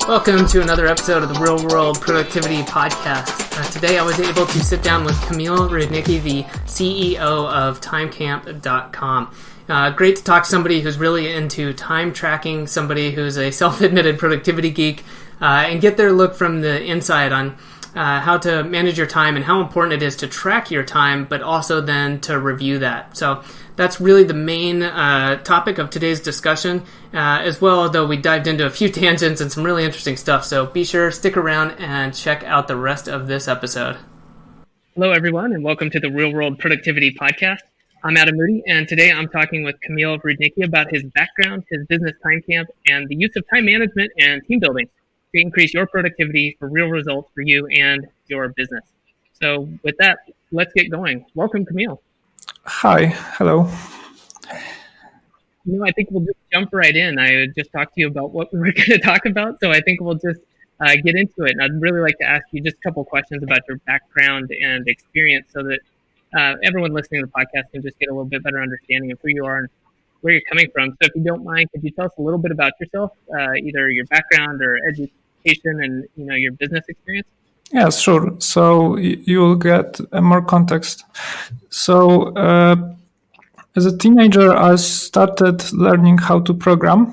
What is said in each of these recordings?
Welcome to another episode of the Real World Productivity Podcast. Today I was able to sit down with Kamil Rudnicki, the CEO of TimeCamp.com. Great to talk to somebody who's really into time tracking, somebody who's a self-admitted productivity geek, and get their look from the inside on how to manage your time and how important it is to track your time, but also then to review that. So that's really the main topic of today's discussion, as well, although we dived into a few tangents and some really interesting stuff. So be sure, stick around and check out the rest of this episode. Hello, everyone, and welcome to the Real World Productivity Podcast. I'm Adam Moody, and today I'm talking with Kamil Rudnicki about his background, his business TimeCamp, and the use of time management and team building to increase your productivity for real results for you and your business. So with that, let's get going. Welcome, Kamil. Hi. Hello. I think we'll just jump right in. I just talked to you about what we were going to talk about, so I think we'll just get into it. And I'd really like to ask you just a couple questions about your background and experience so that everyone listening to the podcast can just get a little bit better understanding of who you are and where you're coming from. So if you don't mind, could you tell us a little bit about yourself, either your background or education and your business experience? Yeah, sure. So you will get more context. So as a teenager, I started learning how to program,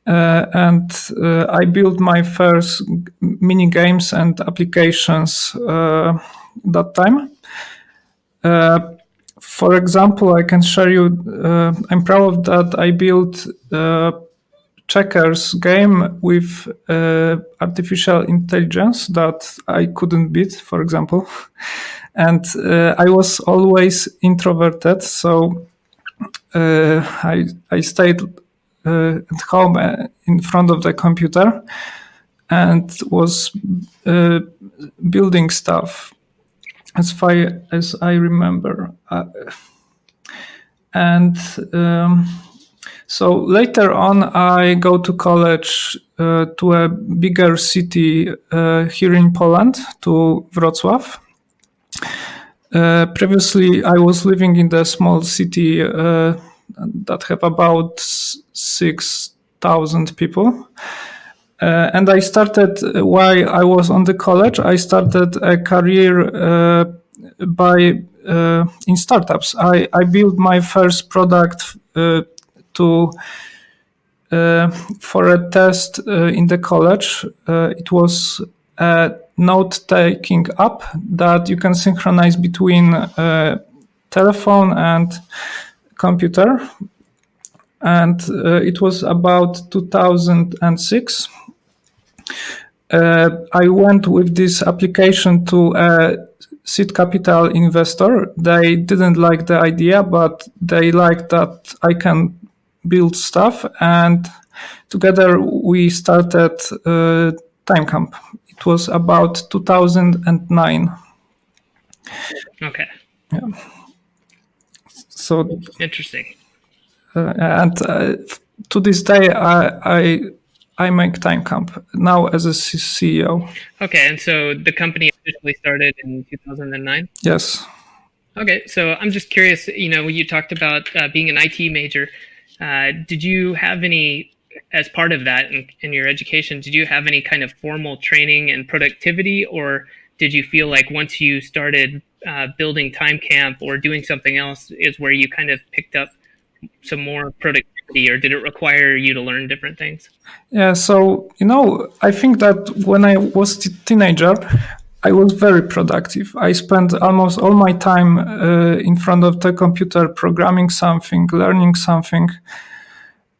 and I built my first mini games and applications that time. For example, I can share you, I'm proud that I built a checkers game with artificial intelligence that I couldn't beat, for example. And I was always introverted, so I stayed at home in front of the computer and was building stuff as far as I remember. So later on, I go to college to a bigger city here in Poland, to Wrocław. Previously, I was living in the small city that have about 6,000 people. And I started, while I was on the college, I started a career in startups. I built my first product for a test in the college. It was a note-taking app that you can synchronize between telephone and computer. And it was about 2006. I went with this application to a seed capital investor. They didn't like the idea, but they liked that I can build stuff. And together we started TimeCamp. It was about 2009. Okay. Yeah. So interesting. And to this day, I make TimeCamp now as a CEO. Okay, and so the company officially started in 2009? Yes. Okay, so I'm just curious, when you talked about being an IT major, did you have any, as part of that in your education, did you have any kind of formal training in productivity, or did you feel like once you started building TimeCamp or doing something else is where you kind of picked up some more productivity, or did it require you to learn different things? Yeah, so, I think that when I was a teenager, I was very productive. I spent almost all my time in front of the computer programming something, learning something.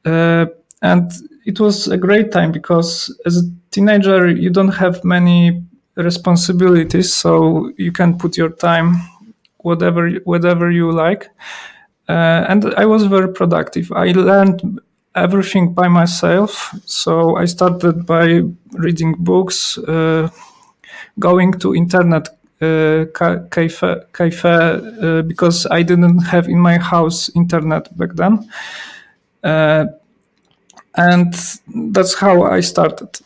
And it was a great time because as a teenager, you don't have many responsibilities, so you can put your time whatever you like. And I was very productive. I learned everything by myself. So I started by reading books, going to internet cafe because I didn't have in my house internet back then. And that's how I started.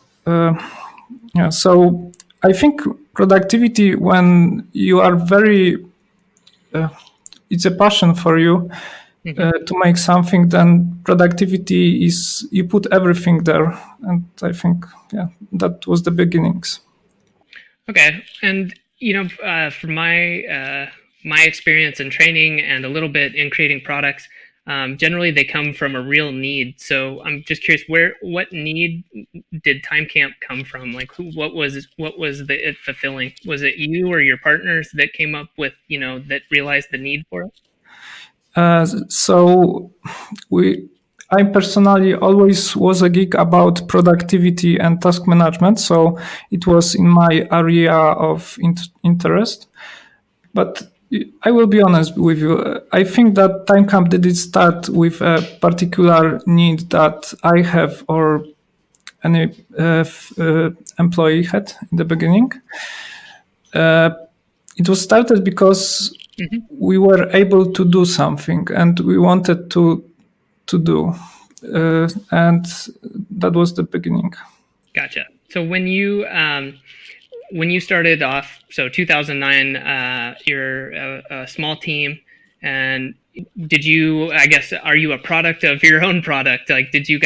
So I think productivity, when you are very it's a passion for you, to make something, then productivity is you put everything there. And I think, that was the beginnings. Okay, and from my experience in training and a little bit in creating products, generally they come from a real need. So I'm just curious, what need did TimeCamp come from? Like, what was it fulfilling? Was it you or your partners that came up with, that realized the need for it? I personally always was a geek about productivity and task management, so it was in my area of interest. But I will be honest with you. I think that TimeCamp didn't start with a particular need that I have or any employee had in the beginning. It was started because we were able to do something and we wanted to do, and that was the beginning. Gotcha. So when you started off, so 2009, you're a small team, and did you, I guess, are you a product of your own product? Like, did you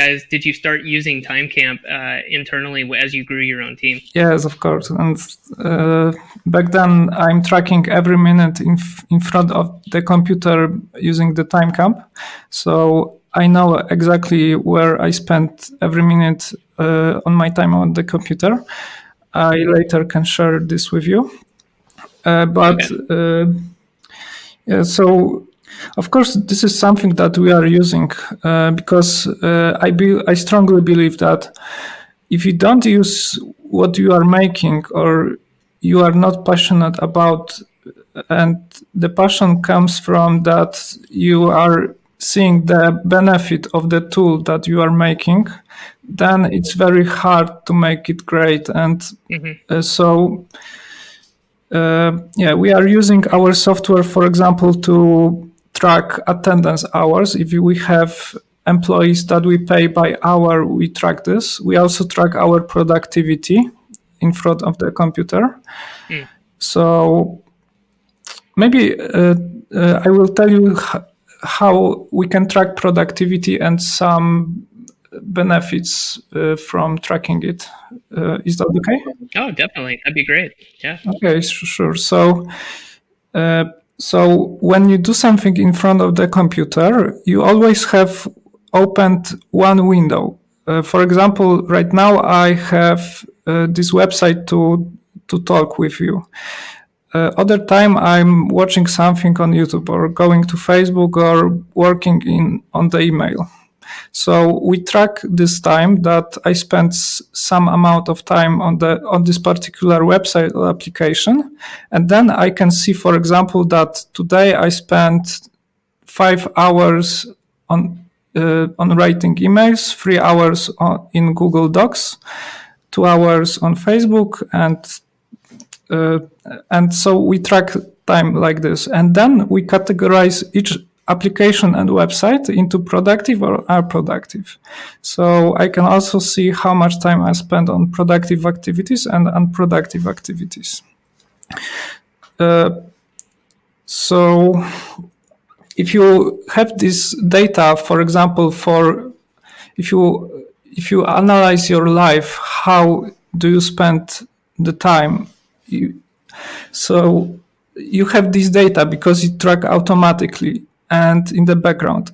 start using TimeCamp internally as you grew your own team? Yes, of course. And back then, I'm tracking every minute in front of the computer using the TimeCamp. So I know exactly where I spent every minute on my time on the computer. I later can share this with you. So of course, this is something that we are using because I strongly believe that if you don't use what you are making or you are not passionate about, and the passion comes from that you are seeing the benefit of the tool that you are making, then it's very hard to make it great. And we are using our software, for example, to track attendance hours. If we have employees that we pay by hour, we track this. We also track our productivity in front of the computer. So maybe I will tell you how we can track productivity and some benefits from tracking it. Is that okay? Oh, definitely. That'd be great. Yeah. Okay, sure. So when you do something in front of the computer, you always have opened one window. For example, right now I have this website to talk with you. Other time I'm watching something on YouTube or going to Facebook or working on the email. So we track this time that I spent some amount of time on this particular website or application, and then I can see, for example, that today I spent 5 hours on writing emails, 3 hours in Google Docs, 2 hours on Facebook, and so we track time like this, and then we categorize each application and website into productive or unproductive. So I can also see how much time I spent on productive activities and unproductive activities. So if you have this data, for example, if you analyze your life, how do you spend the time? So you have this data because it tracks automatically and in the background.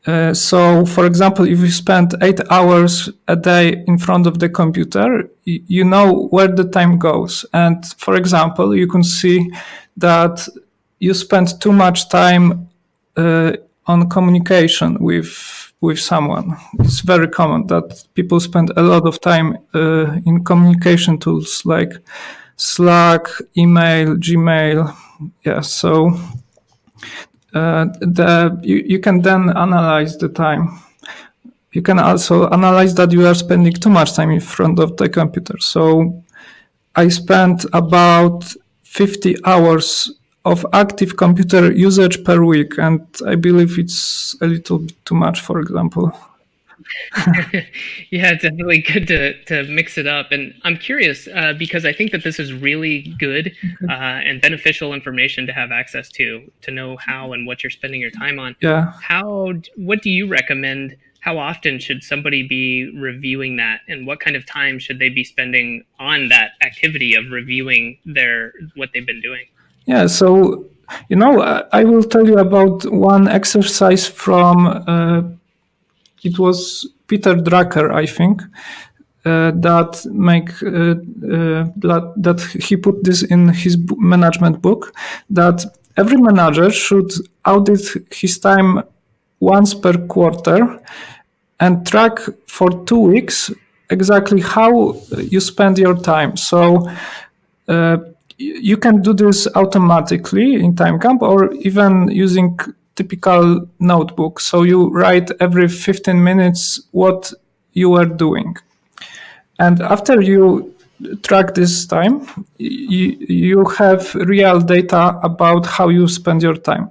So, for example, if you spend 8 hours a day in front of the computer, you know where the time goes. And, for example, you can see that you spend too much time on communication with someone. It's very common that people spend a lot of time in communication tools like Slack, email, Gmail. Yeah, so you can then analyze the time. You can also analyze that you are spending too much time in front of the computer. So I spent about 50 hours of active computer usage per week, and I believe it's a little bit too much, for example. Yeah, it's definitely good to mix it up. And I'm curious because I think that this is really good and beneficial information to have access to know how and what you're spending your time on. Yeah. What do you recommend? How often should somebody be reviewing that, and what kind of time should they be spending on that activity of reviewing what they've been doing? Yeah. So, I will tell you about one exercise from. It was Peter Drucker, I think, that he put this in his management book, that every manager should audit his time once per quarter and track for 2 weeks exactly how you spend your time. So you can do this automatically in TimeCamp or even using typical notebook. So you write every 15 minutes what you are doing. And after you track this time, you have real data about how you spend your time.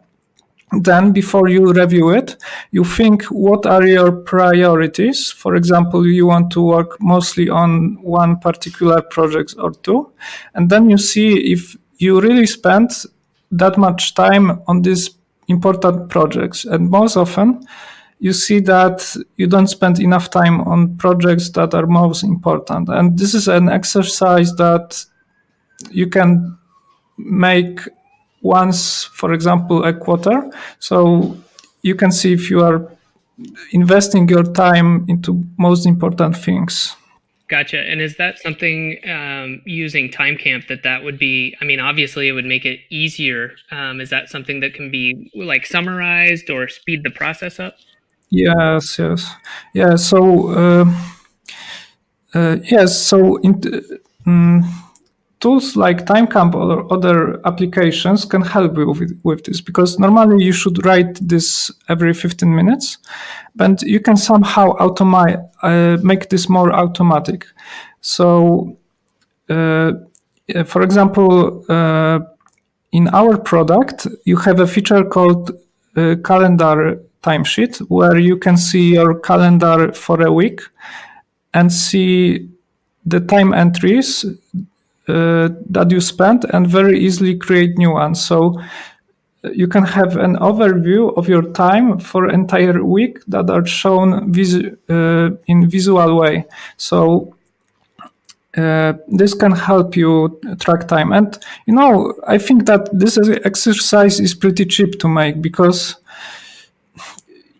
Then before you review it, you think what are your priorities. For example, you want to work mostly on one particular project or two. And then you see if you really spent that much time on these important projects. And most often you see that you don't spend enough time on projects that are most important. And this is an exercise that you can make once, for example, a quarter. So you can see if you are investing your time into most important things. Gotcha. And is that something using TimeCamp that would be? I mean, obviously, it would make it easier. Is that something that can be like summarized or speed the process up? Yes. Yeah. So yes. So tools like TimeCamp or other applications can help you with this, because normally you should write this every 15 minutes, but you can somehow make this more automatic. So, for example, in our product, you have a feature called calendar timesheet, where you can see your calendar for a week and see the time entries that you spent and very easily create new ones. So you can have an overview of your time for entire week that are shown in visual way. So this can help you track time. And I think that this exercise is pretty cheap to make, because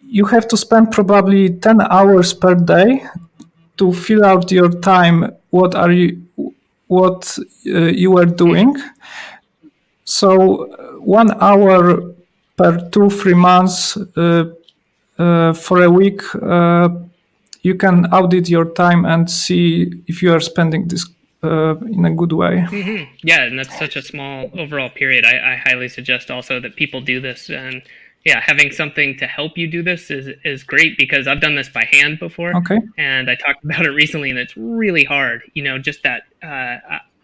you have to spend probably 10 hours per day to fill out your time. What you are doing. So 1 hour per 2-3 months for a week, you can audit your time and see if you are spending this in a good way. Mm-hmm. Yeah, and that's such a small overall period. I highly suggest also that people do this. And yeah, having something to help you do this is great, because I've done this by hand before. Okay. And I talked about it recently, and it's really hard. Just that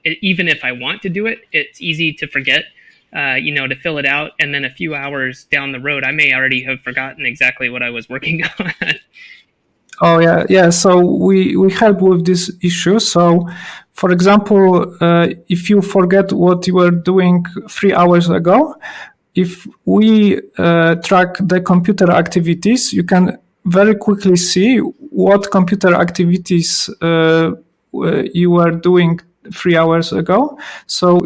even if I want to do it, it's easy to forget, to fill it out. And then a few hours down the road, I may already have forgotten exactly what I was working on. Oh, yeah. So we help with this issue. So, for example, if you forget what you were doing 3 hours ago, if we track the computer activities, you can very quickly see what computer activities you were doing 3 hours ago. So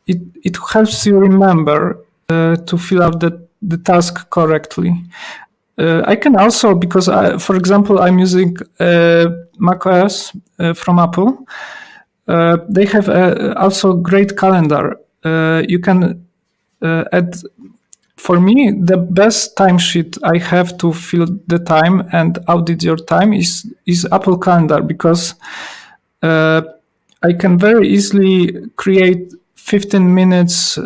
it helps you remember to fill out the task correctly. I can also, because for example, I'm using macOS from Apple. They have also great calendar. You can add. For me, the best timesheet I have to fill the time and audit your time is Apple Calendar, because I can very easily create 15 minutes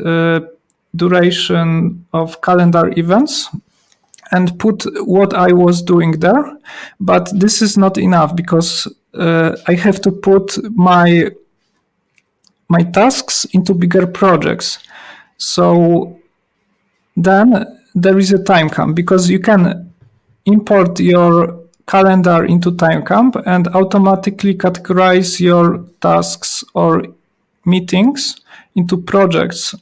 duration of calendar events and put what I was doing there. But this is not enough, because I have to put my tasks into bigger projects. So then there is a TimeCamp, because you can import your calendar into TimeCamp and automatically categorize your tasks or meetings into projects.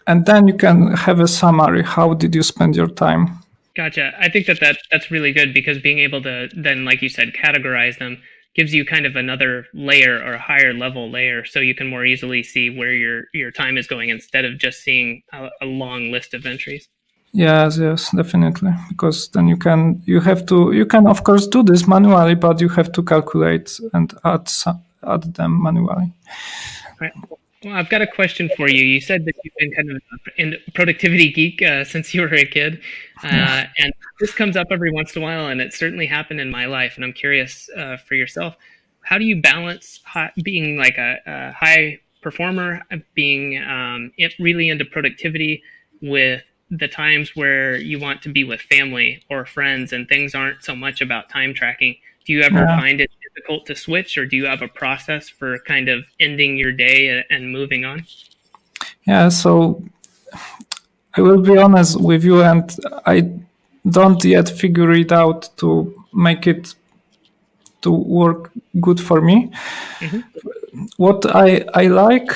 And then you can have a summary. How did you spend your time? Gotcha. I think that's really good because being able to then, like you said, categorize them gives you kind of another layer or a higher level layer, so you can more easily see where your time is going instead of just seeing a long list of entries. Yes, definitely. Because then you can of course do this manually, but you have to calculate and add them manually. Right. Well, I've got a question for you. You said that you've been kind of a productivity geek since you were a kid, and this comes up every once in a while, and it certainly happened in my life. And I'm curious for yourself, how do you balance being like a high performer, being really into productivity, with the times where you want to be with family or friends and things aren't so much about time tracking? Do you ever find it difficult to switch, or do you have a process for kind of ending your day and moving on? Yeah, so I will be honest with you, and I don't yet figure it out to make it to work good for me. Mm-hmm. What I like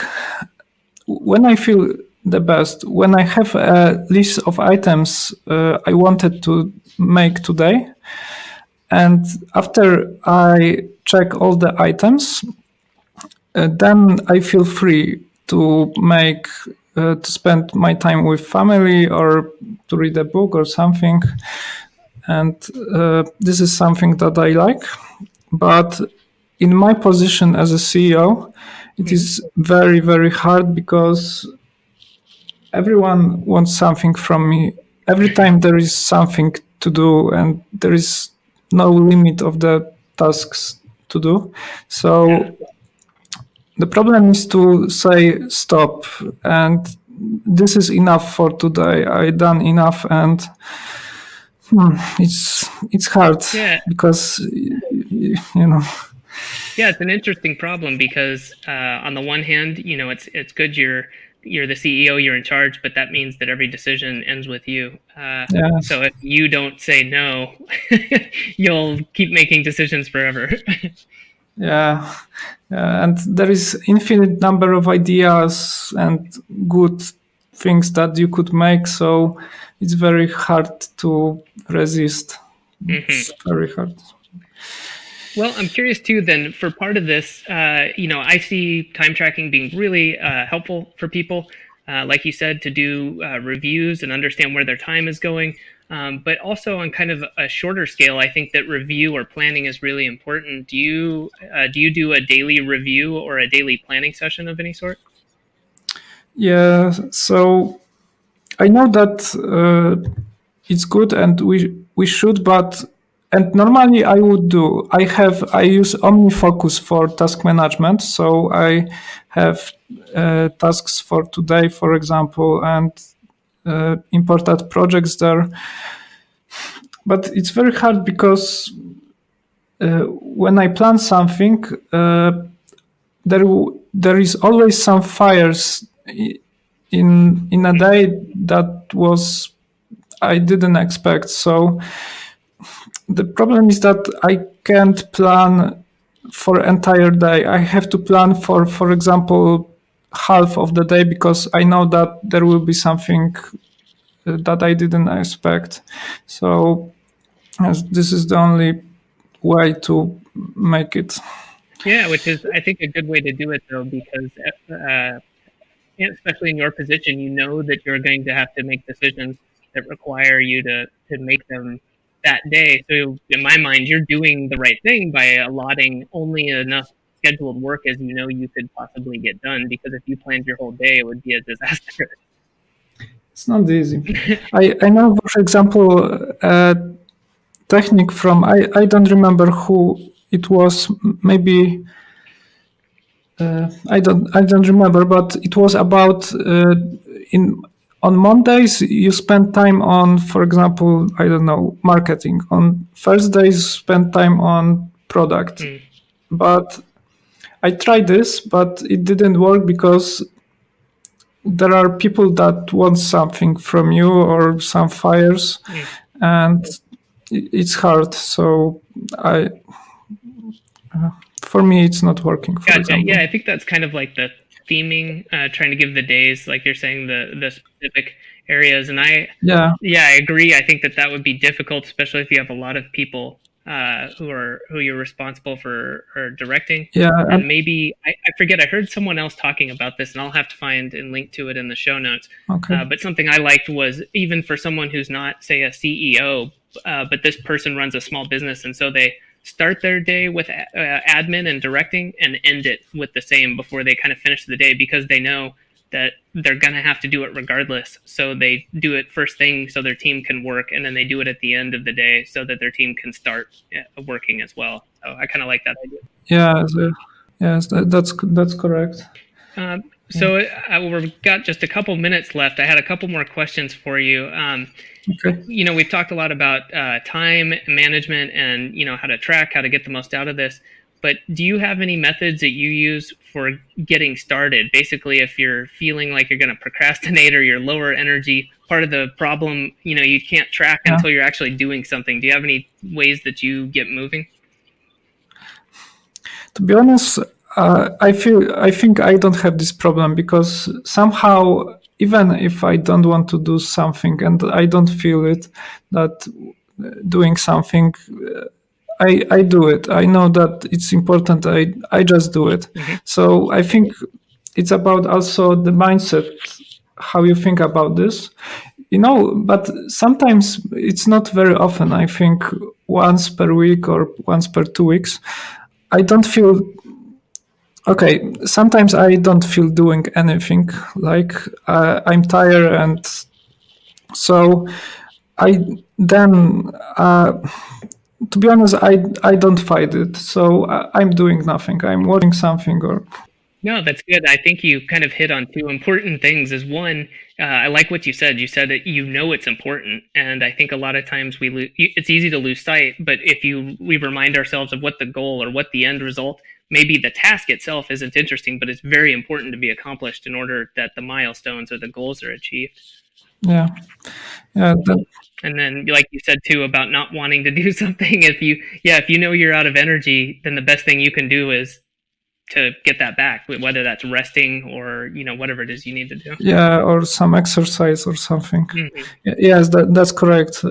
when I feel the best, when I have a list of items I wanted to make today, and after I check all the items, then I feel free to spend my time with family or to read a book or something. And this is something that I like. But in my position as a CEO, it is very, very hard because everyone wants something from me. Every time there is something to do, and there is no limit of the tasks to do. So the problem is to say stop, and this is enough for today. I done enough, and it's hard because you know. Yeah, it's an interesting problem because on the one hand, it's good you're the CEO, you're in charge, but that means that every decision ends with you. Yes. So if you don't say no, you'll keep making decisions forever. Yeah, and there is infinite number of ideas and good things that you could make, so it's very hard to resist. It's very hard. Well, I'm curious too, then, for part of this, I see time tracking being really helpful for people, like you said, to do reviews and understand where their time is going. But also on kind of a shorter scale, I think that review or planning is really important. Do you do a daily review or a daily planning session of any sort? Yeah, so I know that it's good and we should, and normally I would do. I use Omnifocus for task management, so I have tasks for today, for example, and imported projects there. But it's very hard because when I plan something, there is always some fires in a day that I didn't expect. So the problem is that I can't plan for entire day. I have to plan for example, half of the day because I know that there will be something that I didn't expect. So this is the only way to make it. Yeah, which is, I think, a good way to do it, though, because especially in your position, you know that you're going to have to make decisions that require you to make them that day. So in my mind, you're doing the right thing by allotting only enough scheduled work as you know you could possibly get done, because if you planned your whole day, it would be a disaster. It's not easy. I know, for example, a technique from, I don't remember who it was, maybe I don't remember, but it was about on Mondays you spend time on, for example, I don't know, marketing. On Thursdays spend time on product. But I tried this, but it didn't work because there are people that want something from you or some fires, and it's hard. So for me, it's not working. For Gotcha. example. Yeah, I think that's kind of like the theming, trying to give the days, like you're saying, the specific areas. And Yeah, I agree. I think that would be difficult, especially if you have a lot of people who you're responsible for or directing. yeah, And maybe I forget. I heard someone else talking about this, and I'll have to find and link to it in the show notes. okay. But something I liked was, even for someone who's not, say, a CEO, but this person runs a small business, and so they start their day with admin and directing and end it with the same before they kind of finish the day, because they know that they're going to have to do it regardless. So they do it first thing so their team can work, and then they do it at the end of the day so that their team can start working as well. So I kind of like that idea. Yeah, yes, that's correct. So we've got just a couple minutes left. I had a couple more questions for you. Okay. We've talked a lot about time management and, how to track, how to get the most out of this. But do you have any methods that you use for getting started? Basically, if you're feeling like you're going to procrastinate or you're lower energy, part of the problem, you can't track until you're actually doing something. Do you have any ways that you get moving? To be honest, I think I don't have this problem, because somehow, even if I don't want to do something and I don't feel it, that doing something, I do it. I know that it's important. I just do it. Mm-hmm. So I think it's about also the mindset, how you think about this, but sometimes it's not very often. I think once per week or once per 2 weeks, I don't feel okay. Sometimes I don't feel doing anything, like I'm tired, and so to be honest, I don't fight it. So I'm doing nothing. I'm watching something or. No, that's good. I think you kind of hit on two important things. Is one, I like what you said. You said that it's important, and I think a lot of times it's easy to lose sight. But if we remind ourselves of what the goal or what the end result, maybe the task itself isn't interesting, but it's very important to be accomplished in order that the milestones or the goals are achieved. Yeah. And then, like you said too, about not wanting to do something. If you know you're out of energy, then the best thing you can do is to get that back, whether that's resting or whatever it is you need to do. Yeah, or some exercise or something. Mm-hmm. Yes, that's correct.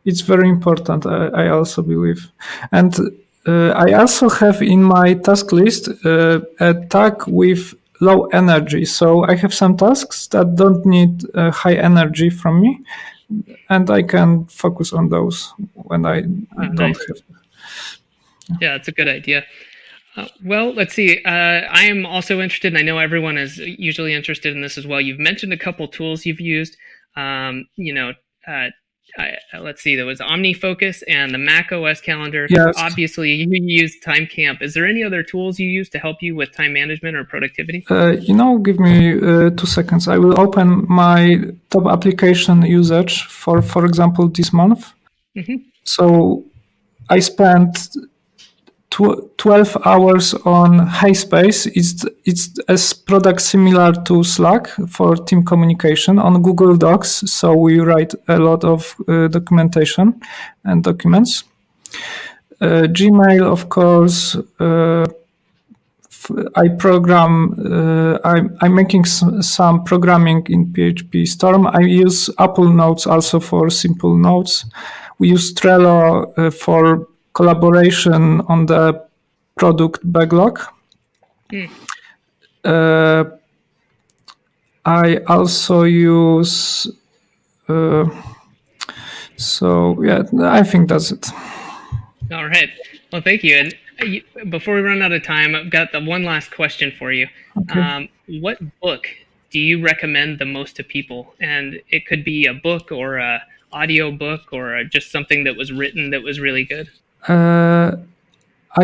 It's very important. I also believe, and I also have in my task list a tag with low energy. So I have some tasks that don't need high energy from me, and I can focus on those when I don't have. Yeah, that's a good idea. Well, let's see. I am also interested, and I know everyone is usually interested in this as well. You've mentioned a couple tools you've used. Let's see. There was Omnifocus and the Mac OS calendar. Yes. Obviously, you use TimeCamp. Is there any other tools you use to help you with time management or productivity? Give me 2 seconds. I will open my top application usage for example, this month. Mm-hmm. So I spent 12 hours on HeySpace. It's a product similar to Slack for team communication on Google Docs. So we write a lot of documentation and documents. Gmail, of course. I program. I'm making some programming in PHP Storm. I use Apple Notes also for simple notes. We use Trello for collaboration on the product backlog. I also use. I think that's it. All right. Well, thank you. And before we run out of time, I've got the one last question for you. Okay. What book do you recommend the most to people? And it could be a book or a audio book or just something that was written that was really good. I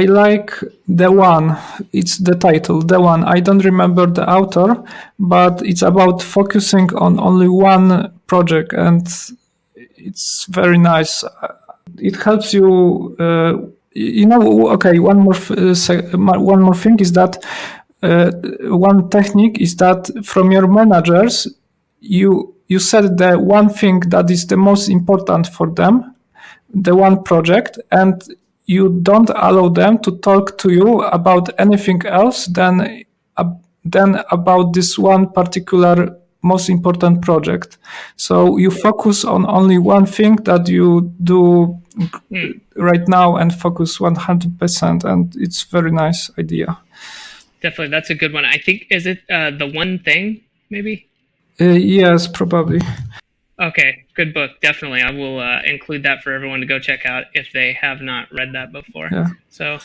like The One. It's the title, The One. I don't remember the author, but it's about focusing on only one project, and it's very nice. It helps you. Okay. One more thing is that one technique is that from your managers, you said the one thing that is the most important for them. the one project, and you don't allow them to talk to you about anything else than about this one particular most important project. So you focus on only one thing that you do right now and focus 100%, and it's very nice idea. Definitely, that's a good one. I think, is it The One Thing, maybe? Yes, probably. Okay, good book. Definitely. I will include that for everyone to go check out if they have not read that before. Yeah. So,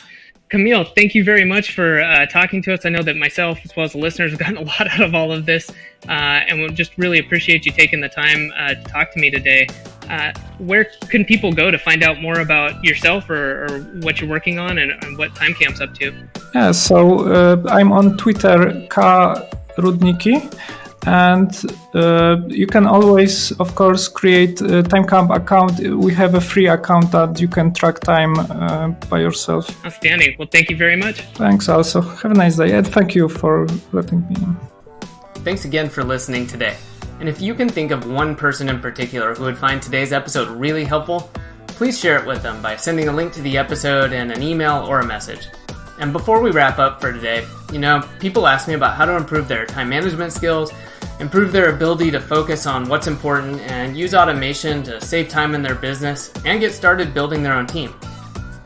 Kamil, thank you very much for talking to us. I know that myself, as well as the listeners, have gotten a lot out of all of this, and we'll just really appreciate you taking the time to talk to me today. Where can people go to find out more about yourself or what you're working on and what TimeCamp's up to? Yeah, so I'm on Twitter, Rudnicki. And you can always, of course, create a TimeCamp account. We have a free account that you can track time by yourself. Outstanding. Well, thank you very much. Thanks also. Have a nice day. And thank you for letting me in. Thanks again for listening today. And if you can think of one person in particular who would find today's episode really helpful, please share it with them by sending a link to the episode in an email or a message. And before we wrap up for today, people ask me about how to improve their time management skills, improve their ability to focus on what's important, and use automation to save time in their business and get started building their own team.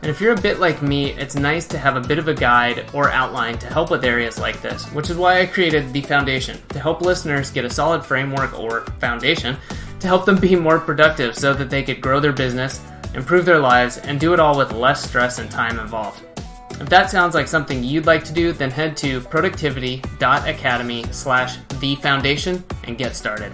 And if you're a bit like me, it's nice to have a bit of a guide or outline to help with areas like this, which is why I created The Foundation, to help listeners get a solid framework or foundation to help them be more productive so that they could grow their business, improve their lives, and do it all with less stress and time involved. If that sounds like something you'd like to do, then head to productivity.academy/thefoundation and get started.